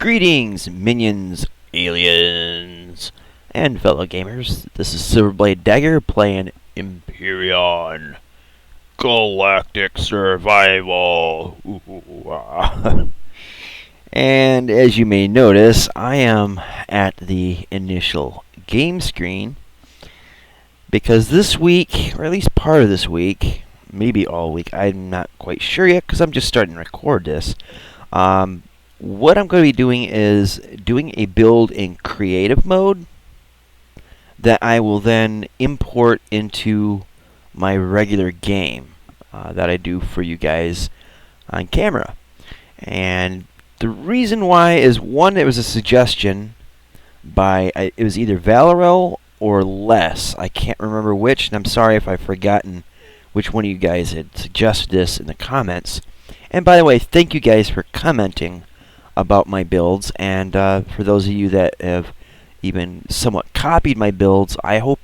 Greetings, minions, aliens, and fellow gamers. This is Silverblade Dagger playing Empyrion Galactic Survival. And as you may notice, I am at the initial game screen because this week, or at least part of this week, maybe all week, I'm not quite sure yet because I'm just starting to record this. What I'm going to be doing is doing a build in creative mode that I will then import into my regular game that I do for you guys on camera. And the reason why is, one, it was a suggestion by, it was either Valero or Les. I can't remember which, and I'm sorry if I've forgotten which one of you guys had suggested this in the comments. And by the way, thank you guys for commenting about my builds, and for those of you that have even somewhat copied my builds, I hope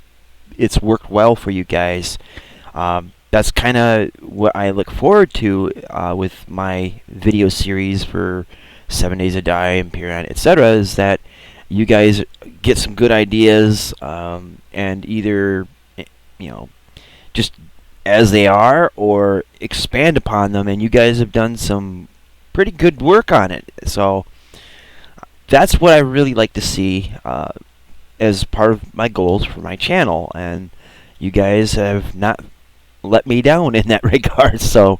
it's worked well for you guys. That's kind of what I look forward to with my video series for 7 Days to Die, Empyrion, etc., is that you guys get some good ideas and either, just as they are, or expand upon them, and you guys have done some pretty good work on it. So that's what I really like to see as part of my goals for my channel, and you guys have not let me down in that regard. So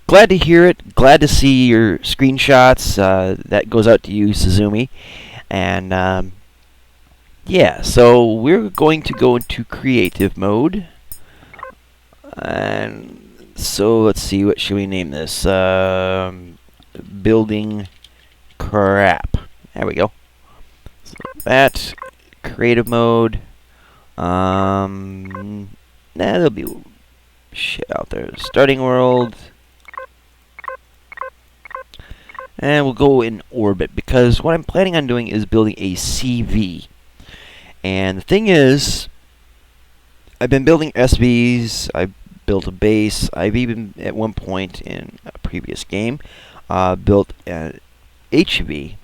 glad to hear it, glad to see your screenshots. That goes out to you, Suzumi. And yeah, so we're going to go into creative mode. And so let's see, what should we name this? Building crap. There we go. So that creative mode. There'll be shit out there. Starting world. And we'll go in orbit, because what I'm planning on doing is building a CV. And the thing is, I've been building SVs. I've built a base. I've even, at one point in a previous game, built an HV.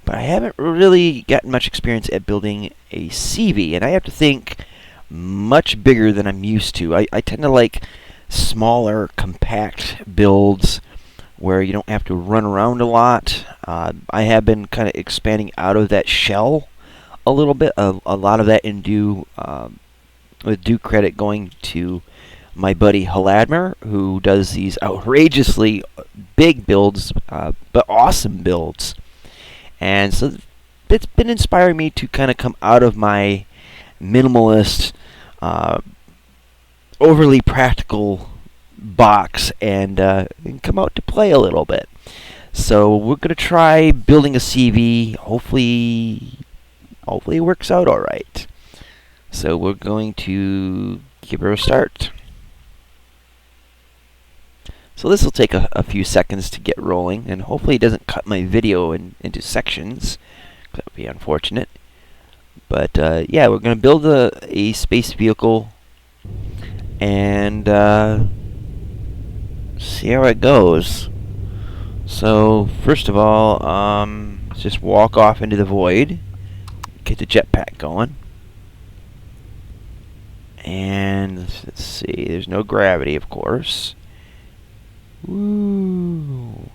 But I haven't really gotten much experience at building a CV. And I have to think much bigger than I'm used to. I tend to like smaller, compact builds where you don't have to run around a lot. I have been kind of expanding out of that shell a little bit. A lot of that with due credit going to my buddy Haladmer, who does these outrageously big builds, but awesome builds. And so it's been inspiring me to kind of come out of my minimalist, overly practical box and come out to play a little bit. So we're going to try building a CV. Hopefully it works out all right. So we're going to give her a start. So this will take a few seconds to get rolling, and hopefully it doesn't cut my video into sections. That would be unfortunate. But yeah, we're going to build a space vehicle and see how it goes. So first of all, let's just walk off into the void, get the jetpack going. And let's see, there's no gravity, of course. Woo!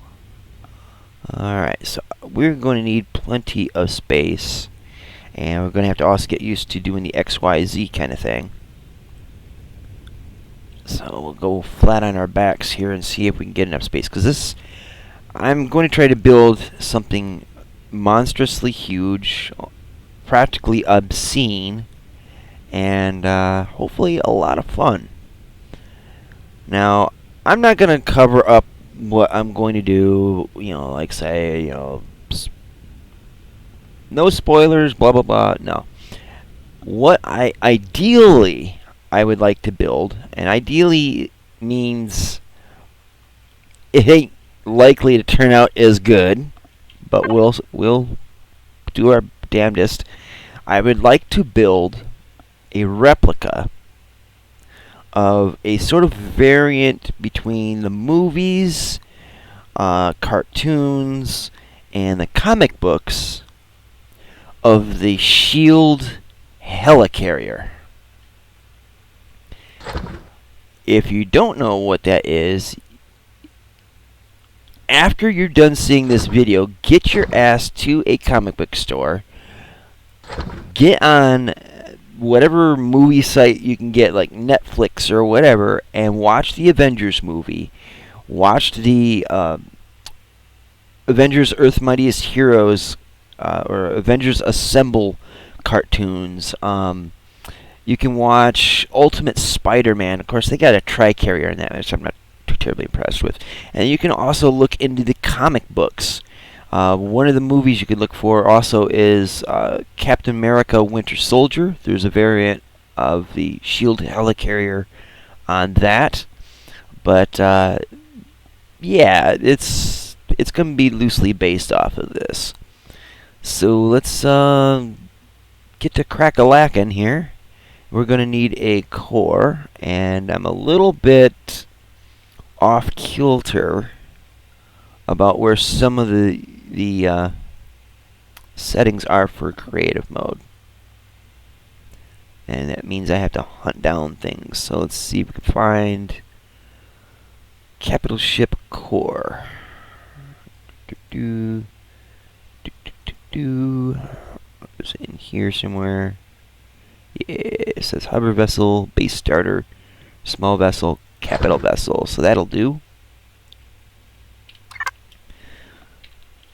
Alright, so we're going to need plenty of space, and we're going to have to also get used to doing the XYZ kind of thing. So we'll go flat on our backs here and see if we can get enough space, because I'm going to try to build something monstrously huge, practically obscene, and hopefully a lot of fun. Now, I'm not going to cover up what I'm going to do, like say, no spoilers, blah, blah, blah. No. What I would like to build, and ideally means it ain't likely to turn out as good, but we'll do our damnedest. I would like to build a replica of a sort of variant between the movies, cartoons, and the comic books of the Shield helicarrier. If you don't know what that is, after you're done seeing this video, get your ass to a comic book store. Get on whatever movie site you can get, like Netflix or whatever, and watch the Avengers movie. Watch the Avengers Earth Mightiest Heroes or Avengers Assemble cartoons. You can watch Ultimate Spider-Man. Of course, they got a Tri-Carrier in that, which I'm not too terribly impressed with. And you can also look into the comic books. One of the movies you could look for also is Captain America Winter Soldier. There's a variant of the Shield helicarrier on that. But, yeah, it's going to be loosely based off of this. So let's get to crack-a-lackin' here. We're going to need a core, and I'm a little bit off kilter about where some of the settings are for creative mode. And that means I have to hunt down things. So let's see if we can find capital ship core. It's in here somewhere. Yeah, it says hover vessel, base starter, small vessel, capital vessel. So that'll do.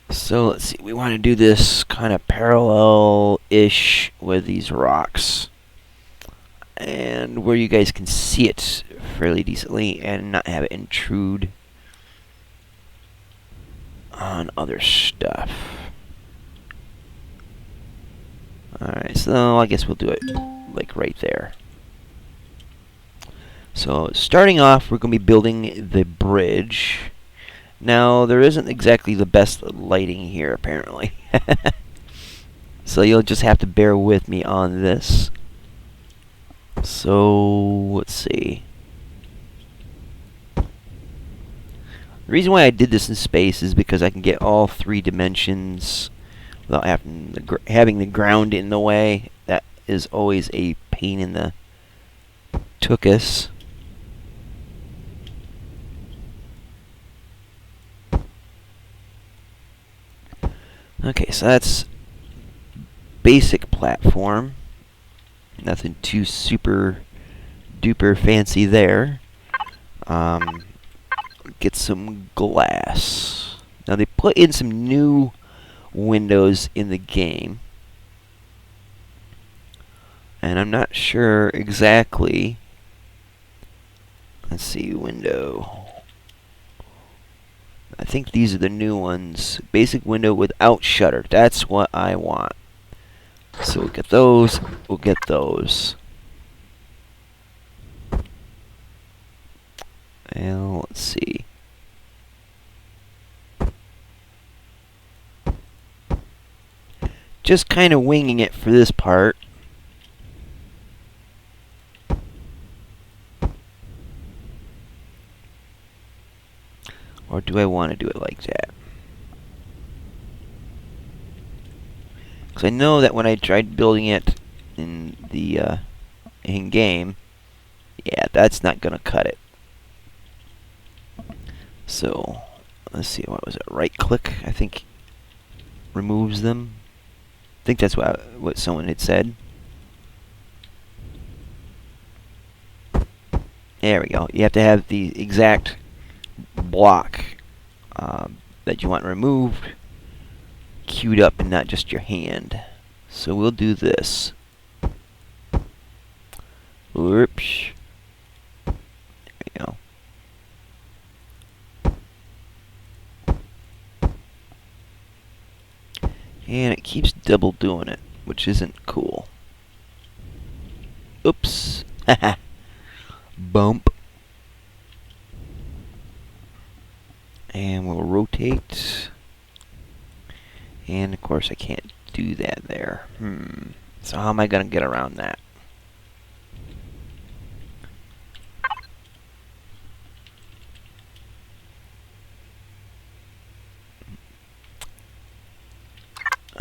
So let's see. We want to do this kind of parallel-ish with these rocks. And where you guys can see it fairly decently and not have it intrude on other stuff. Alright, so I guess we'll do it like right there. So starting off, we're going to be building the bridge. Now, there isn't exactly the best lighting here, apparently. So you'll just have to bear with me on this. So, let's see. The reason why I did this in space is because I can get all 3 dimensions without having the ground in the way. That is always a pain in the tuchus. Okay, so that's basic platform. Nothing too super duper fancy there. Get some glass. Now they put in some new windows in the game, and I'm not sure exactly. Let's see, window. I think these are the new ones. Basic window without shutter. That's what I want. So we'll get those. We'll get those. And let's see. Just kind of winging it for this part. Or do I want to do it like that? Because I know that when I tried building it in the in-game, yeah, that's not going to cut it. So, let's see, what was it? Right-click, I think, removes them. I think that's what someone had said. There we go. You have to have the exact block that you want removed queued up and not just your hand. So we'll do this. Whoops. There we go. And it keeps double doing it, which isn't cool. Oops. Haha. Bump. And we'll rotate. And of course I can't do that there. So how am I going to get around that?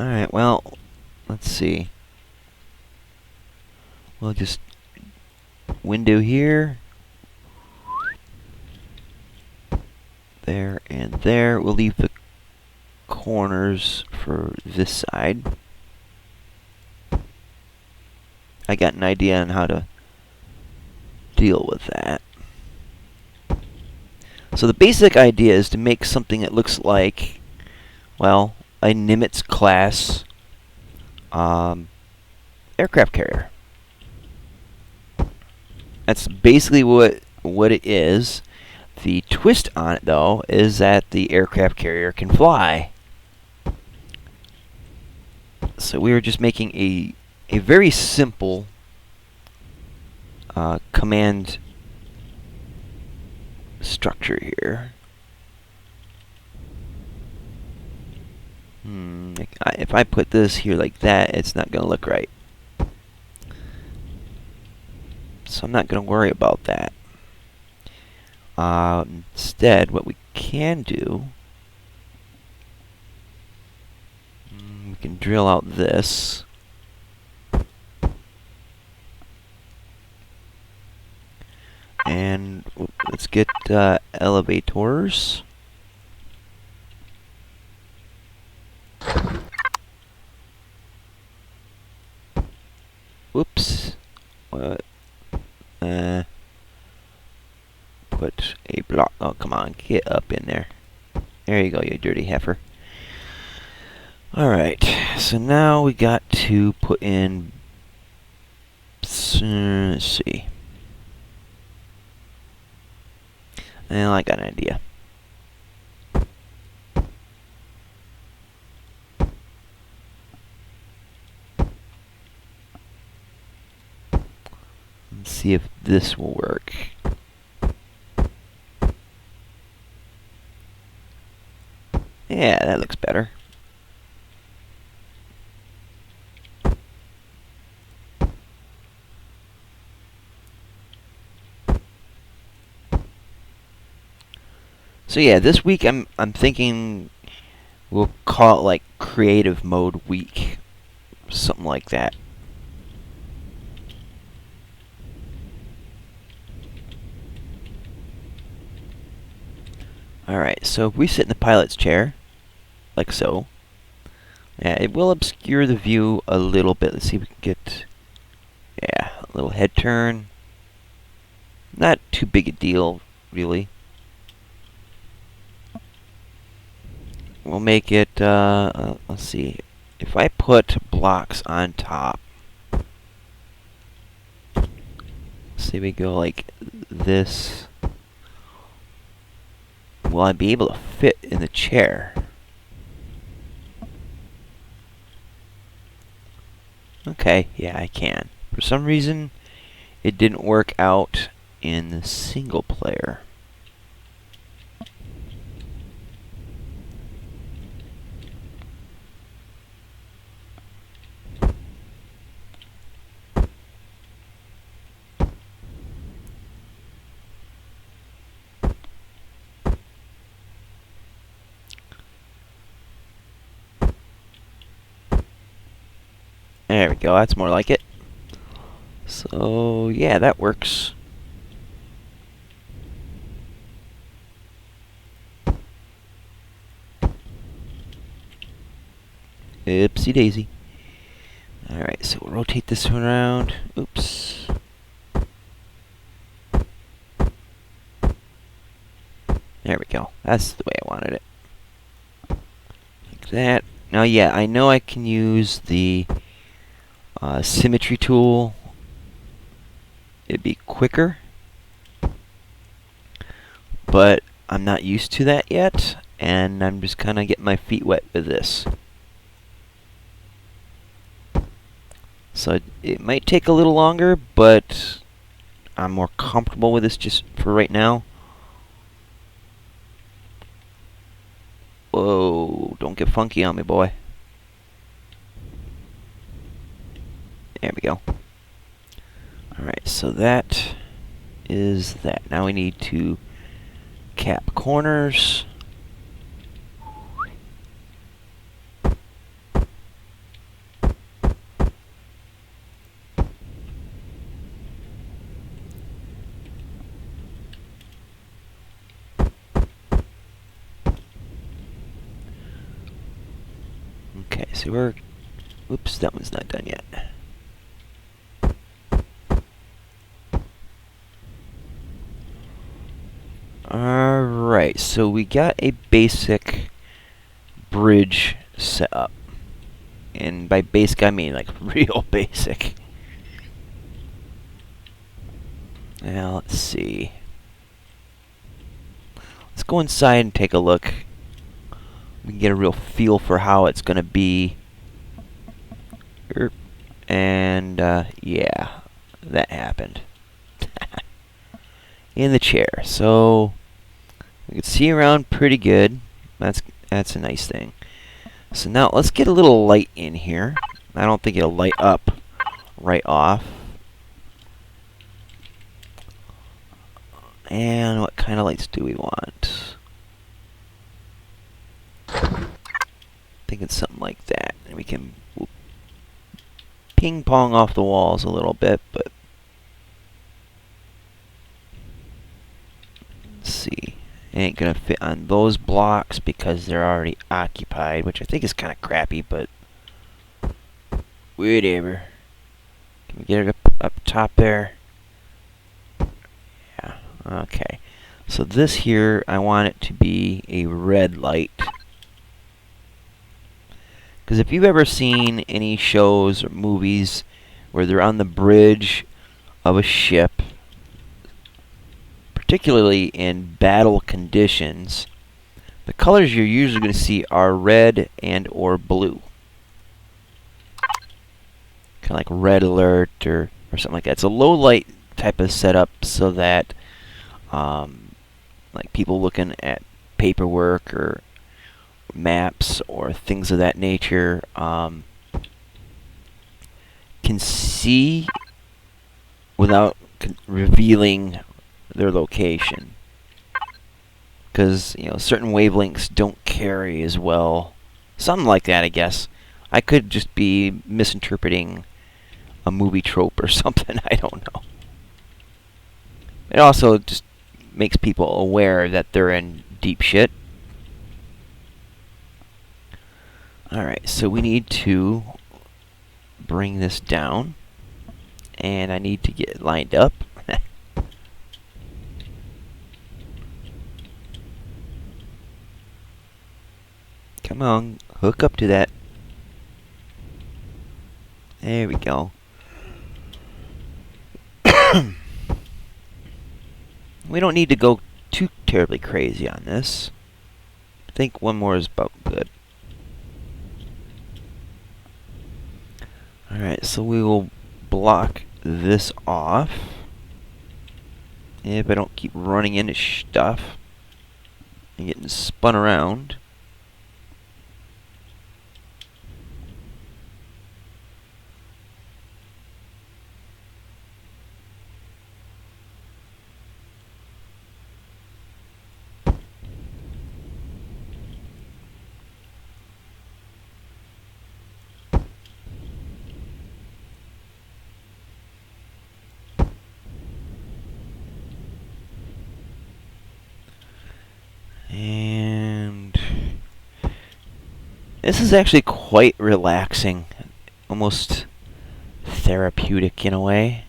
Alright, well, let's see. We'll just window here. There and there. We'll leave the corners for this side. I got an idea on how to deal with that. So the basic idea is to make something that looks like, well, a Nimitz class aircraft carrier. That's basically what it is. The twist on it, though, is that the aircraft carrier can fly. So we were just making a very simple command structure here. If I put this here like that, it's not going to look right. So I'm not going to worry about that. Instead, what we can do, we can drill out this. And let's get elevators. Whoops. What? Put a block. Oh, come on. Get up in there. There you go, you dirty heifer. Alright. So now we got to put in... let's see. Well, I got an idea. Let's see if this will work. Yeah, that looks better. So yeah, this week I'm thinking we'll call it like creative mode week, something like that. Alright, so if we sit in the pilot's chair, like so, yeah, it will obscure the view a little bit. Let's see if we can get, yeah, a little head turn. Not too big a deal, really. We'll make it, let's see, if I put blocks on top, say we go like this, will I be able to fit in the chair? Okay, yeah, I can. For some reason, it didn't work out in the single player. There we go, that's more like it. So, yeah, that works. Oopsie daisy. Alright, so we'll rotate this one around. Oops. There we go. That's the way I wanted it. Like that. Now, yeah, I know I can use the symmetry tool. It'd be quicker, but I'm not used to that yet, and I'm just kind of getting my feet wet with this. So it might take a little longer, but I'm more comfortable with this just for right now. Whoa, don't get funky on me, boy. There we go. Alright, so that is that. Now we need to cap corners. Okay, so we're... Oops, that one's not done yet. Alright, so we got a basic bridge set up. And by basic, I mean like real basic. Now, let's see. Let's go inside and take a look. We can get a real feel for how it's going to be. And, yeah, that happened. In the chair. So, we can see around pretty good. That's a nice thing. So now, let's get a little light in here. I don't think it'll light up right off. And what kind of lights do we want? Thinking something like that. And we can ping pong off the walls a little bit, but let's see. It ain't gonna fit on those blocks because they're already occupied, which I think is kind of crappy, but whatever. Can we get it up top there? Yeah, okay. So this here, I want it to be a red light. Because if you've ever seen any shows or movies where they're on the bridge of a ship, particularly in battle conditions, the colors you're usually going to see are red and or blue. Kind of like red alert or something like that. It's a low light type of setup so that like people looking at paperwork or maps or things of that nature can see without revealing their location, because certain wavelengths don't carry as well, something like that. I guess I could just be misinterpreting a movie trope or something. I don't know. It also just makes people aware that they're in deep shit. Alright, so we need to bring this down, and I need to get it lined up. Come on, hook up to that. There we go. We don't need to go too terribly crazy on this. I think one more is about good. Alright, so we will block this off. If I don't keep running into stuff and getting spun around. And this is actually quite relaxing, almost therapeutic in a way.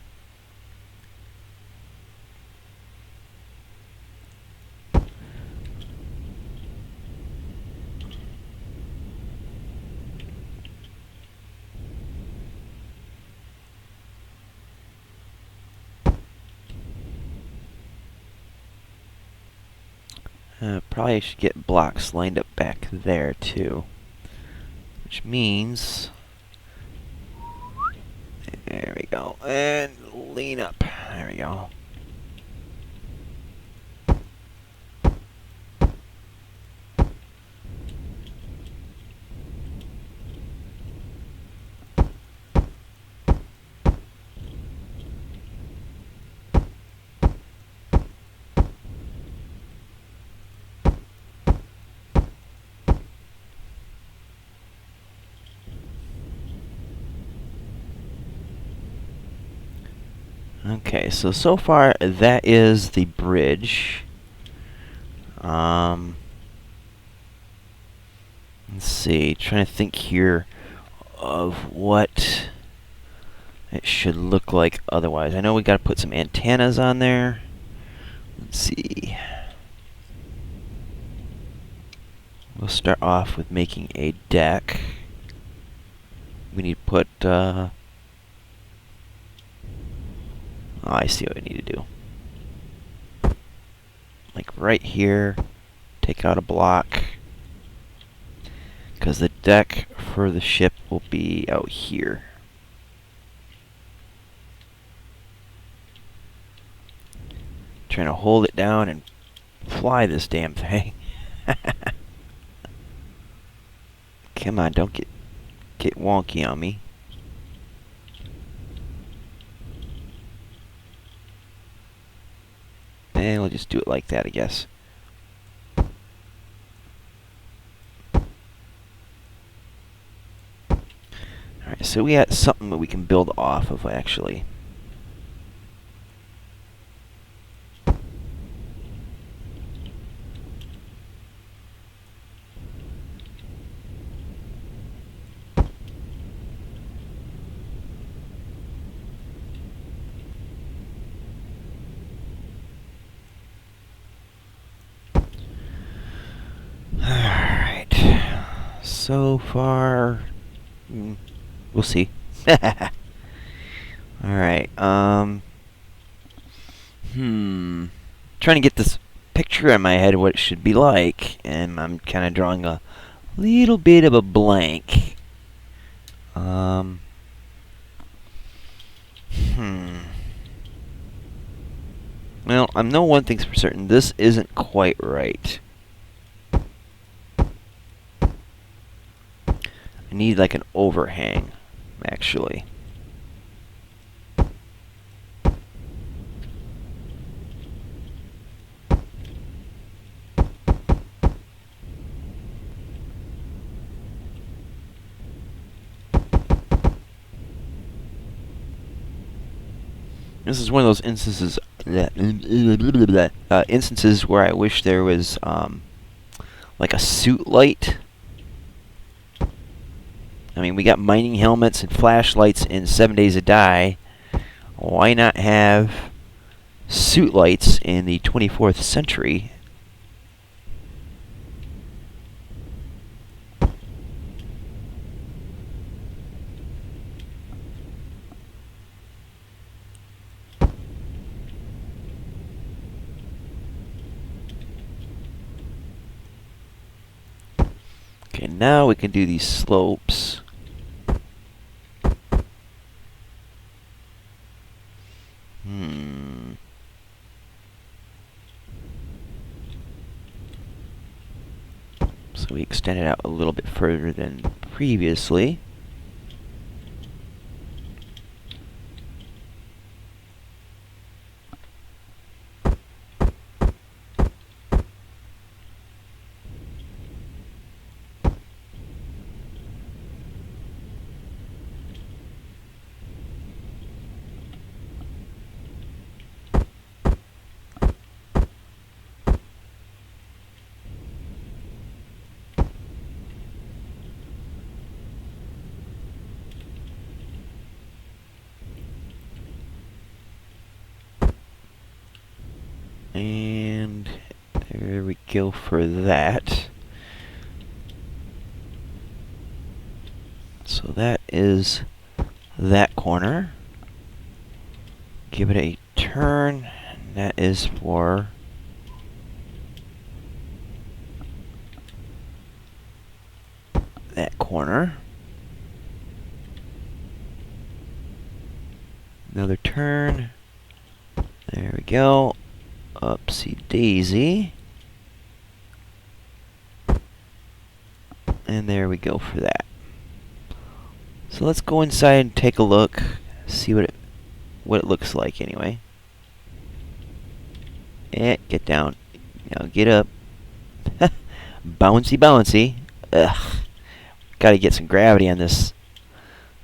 Probably should get blocks lined up back there too, which means there we go, and lean up. There we go. Okay, so far that is the bridge. Let's see, trying to think here of what it should look like otherwise. I know we got to put some antennas on there. Let's see. We'll start off with making a deck. We need to put, oh, I see what I need to do. Like right here, take out a block, because the deck for the ship will be out here. Trying to hold it down and fly this damn thing. Come on, don't get wonky on me. And we'll just do it like that, I guess. Alright, so we got something that we can build off of, actually. Alright. So far, we'll see. Alright, trying to get this picture in my head of what it should be like, and I'm kind of drawing a little bit of a blank. Well, I know one thing's for certain. This isn't quite right. I need like an overhang, actually. This is one of those instances instances where I wish there was like a suit light. I mean, we got mining helmets and flashlights in 7 Days to Die. Why not have suit lights in the 24th century? Okay, now we can do these slopes. So we extend it out a little bit further than previously. And there we go for that. So that is that corner. Give it a turn. And that is for that corner. Another turn. There we go. Upsy daisy. And there we go for that. So let's go inside and take a look, see what it looks like anyway. Get down. Now get up. Bouncy, bouncy. Ugh. Gotta get some gravity on this.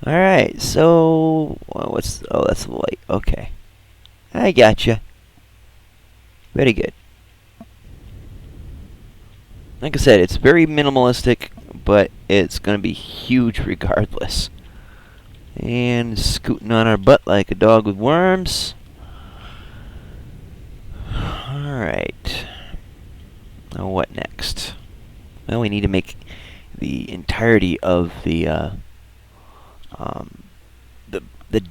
Alright, so oh, that's the light. Okay. I gotcha. Very good. Like I said, it's very minimalistic, but it's going to be huge regardless. And scooting on our butt like a dog with worms. Alright. Now what next? Well, we need to make the entirety of the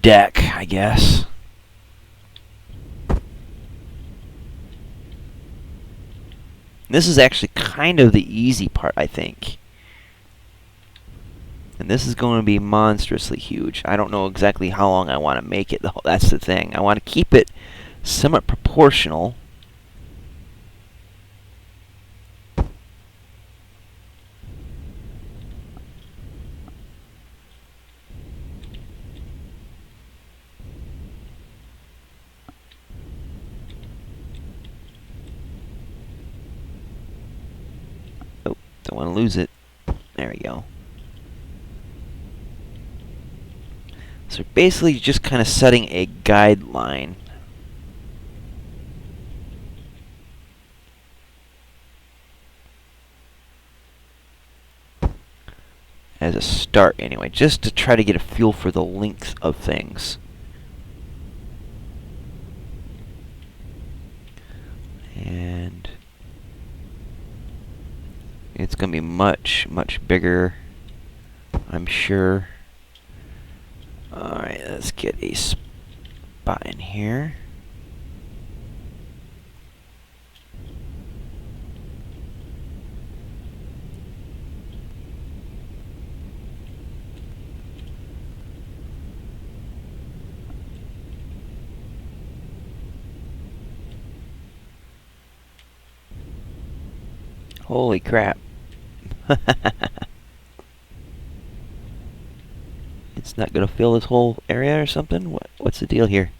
deck, I guess. This is actually kind of the easy part, I think. And this is going to be monstrously huge. I don't know exactly how long I want to make it, though. That's the thing. I want to keep it somewhat proportional. Oh, don't want to lose it. There we go. So basically just kind of setting a guideline. As a start, anyway, just to try to get a feel for the length of things. And it's going to be much, much bigger, I'm sure. Alright, let's get a spot in here. Holy crap. It's not going to fill this whole area or something? What's the deal here?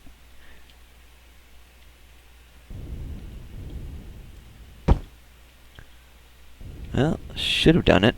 Well, should have done it.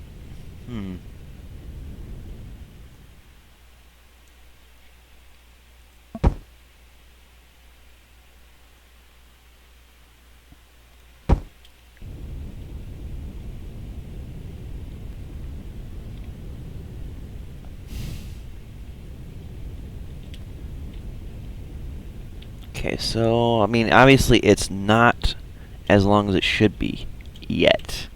Okay, so, I mean, obviously it's not as long as it should be yet.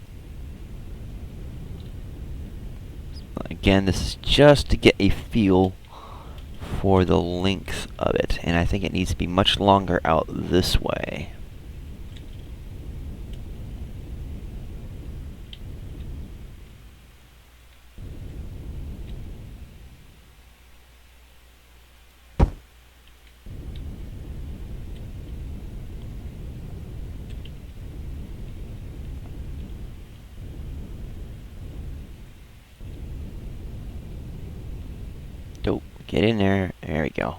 Again, this is just to get a feel for the length of it, and I think it needs to be much longer out this way. Dope. Get in there. There we go.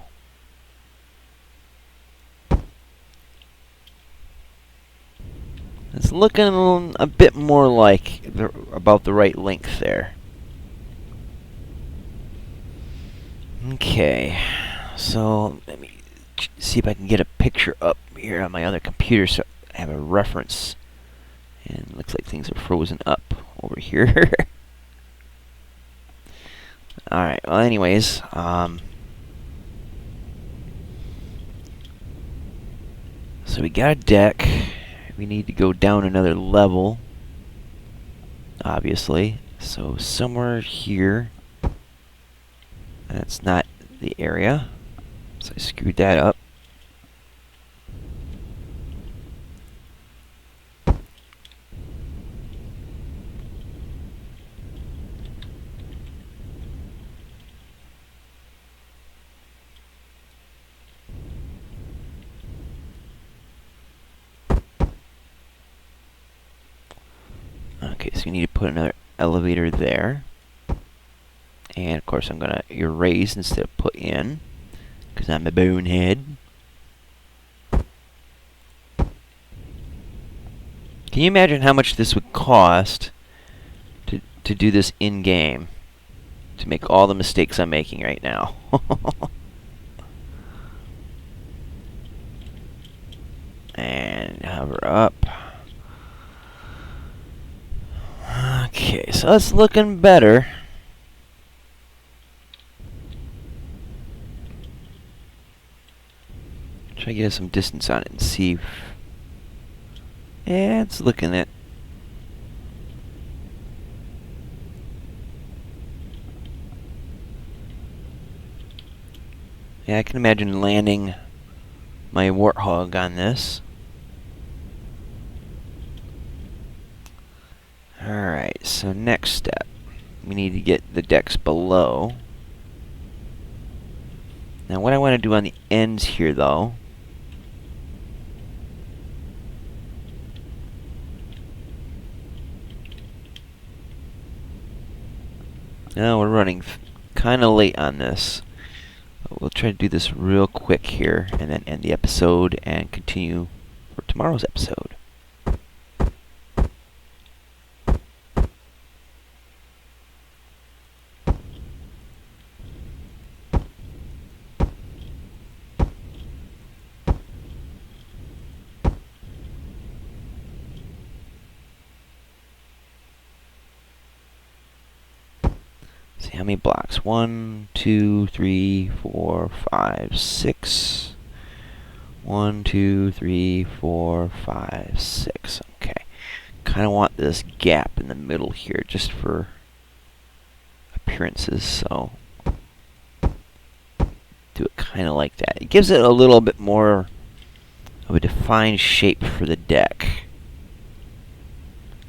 It's looking a bit more like about the right length there. Okay, so let me see if I can get a picture up here on my other computer so I have a reference. And it looks like things are frozen up over here. Alright, well anyways, so we got a deck. We need to go down another level, obviously. So somewhere here, that's not the area, so I screwed that up. Okay, so you need to put another elevator there. And of course I'm gonna erase instead of put in, because I'm a bonehead. Can you imagine how much this would cost to do this in-game? To make all the mistakes I'm making right now. And hover up. so it's looking better. Try to get some distance on it and see if... Yeah, it's looking at... Yeah, I can imagine landing my Warthog on this. Alright, so next step. We need to get the decks below. Now what I want to do on the ends here, though... Now we're running kind of late on this. We'll try to do this real quick here, and then end the episode and continue for tomorrow's episode. See how many blocks? 1, 2, 3, 4, 5, 6. 1, 2, 3, 4, 5, 6. Okay. Kind of want this gap in the middle here just for appearances, so do it kind of like that. It gives it a little bit more of a defined shape for the deck.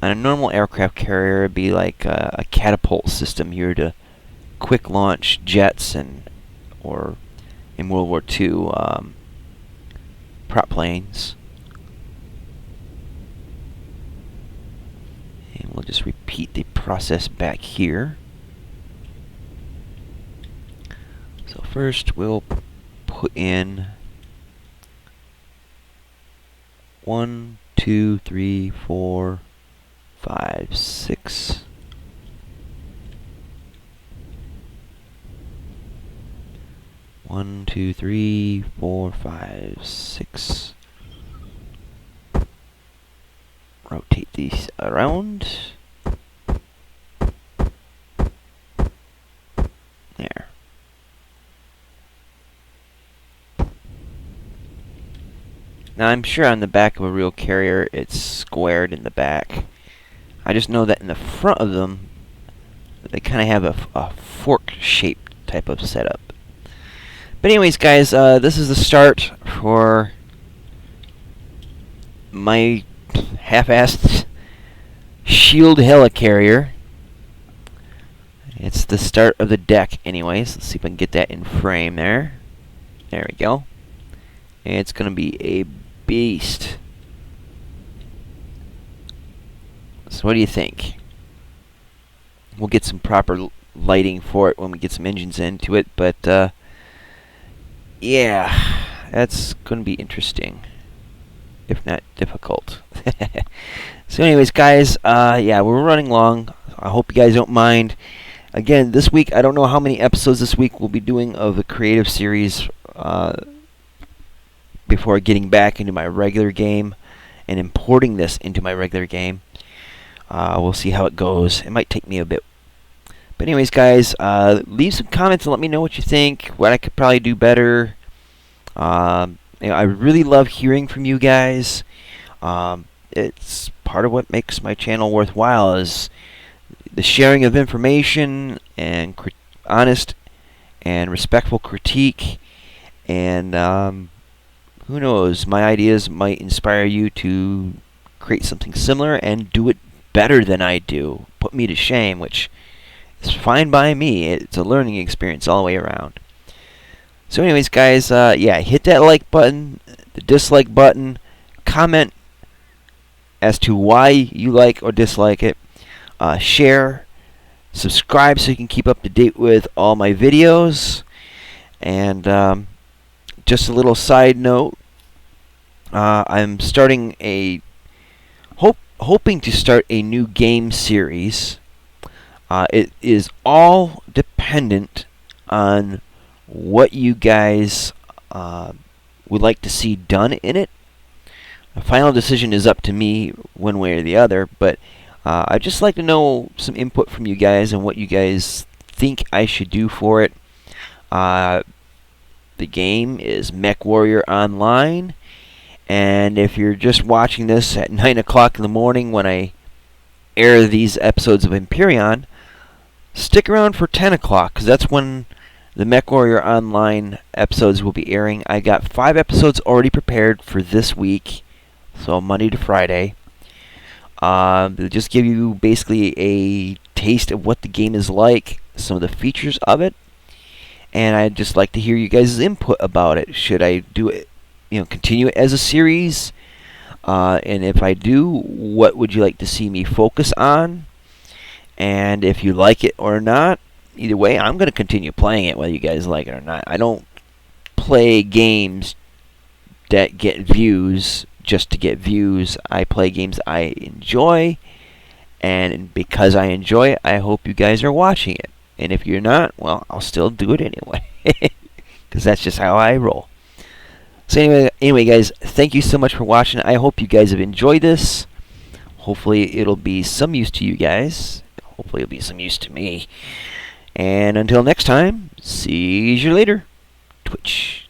On a normal aircraft carrier, it'd be like a catapult system here to quick launch jets, or in World War II, prop planes. And we'll just repeat the process back here. So first we'll put in 1, 2, 3, 4, 5, 6. 1, 2, 3, 4, 5, 6. Rotate these around. There. Now I'm sure on the back of a real carrier it's squared in the back. I just know that in the front of them they kind of have a fork-shaped type of setup. But anyways, guys, this is the start for my half-assed shield helicarrier. It's the start of the deck anyways. Let's see if I can get that in frame there. There we go. It's going to be a beast. So what do you think? We'll get some proper lighting for it when we get some engines into it, but yeah, that's going to be interesting, if not difficult. So anyways, guys, yeah, we're running long. I hope you guys don't mind. Again, this week, I don't know how many episodes this week we'll be doing of the creative series before getting back into my regular game and importing this into my regular game. We'll see how it goes. It might take me a bit. But anyways, guys, leave some comments and let me know what you think, what I could probably do better. I really love hearing from you guys. It's part of what makes my channel worthwhile, is the sharing of information and honest and respectful critique. And who knows, my ideas might inspire you to create something similar and do it better than I do. Put me to shame, which is fine by me. It's a learning experience all the way around. So anyways, guys, yeah, hit that like button, the dislike button, comment as to why you like or dislike it, share, subscribe so you can keep up to date with all my videos. And just a little side note, I'm starting hoping to start a new game series. It is all dependent on what you guys would like to see done in it. The final decision is up to me one way or the other, but I'd just like to know some input from you guys and what you guys think I should do for it. The game is MechWarrior Online, and if you're just watching this at 9 o'clock in the morning when I air these episodes of Empyrion, stick around for 10 o'clock, because that's when the MechWarrior Online episodes will be airing. I got 5 episodes already prepared for this week, so Monday to Friday. They'll just give you basically a taste of what the game is like, some of the features of it, and I'd just like to hear you guys' input about it. Should I do it, continue it as a series? And if I do, what would you like to see me focus on? And if you like it or not, either way, I'm going to continue playing it whether you guys like it or not. I don't play games that get views just to get views. I play games I enjoy, and because I enjoy it, I hope you guys are watching it. And if you're not, well, I'll still do it anyway, because that's just how I roll. So anyway, guys, thank you so much for watching. I hope you guys have enjoyed this. Hopefully it'll be some use to you guys. Hopefully it'll be some use to me. And until next time, see you later. Twitch.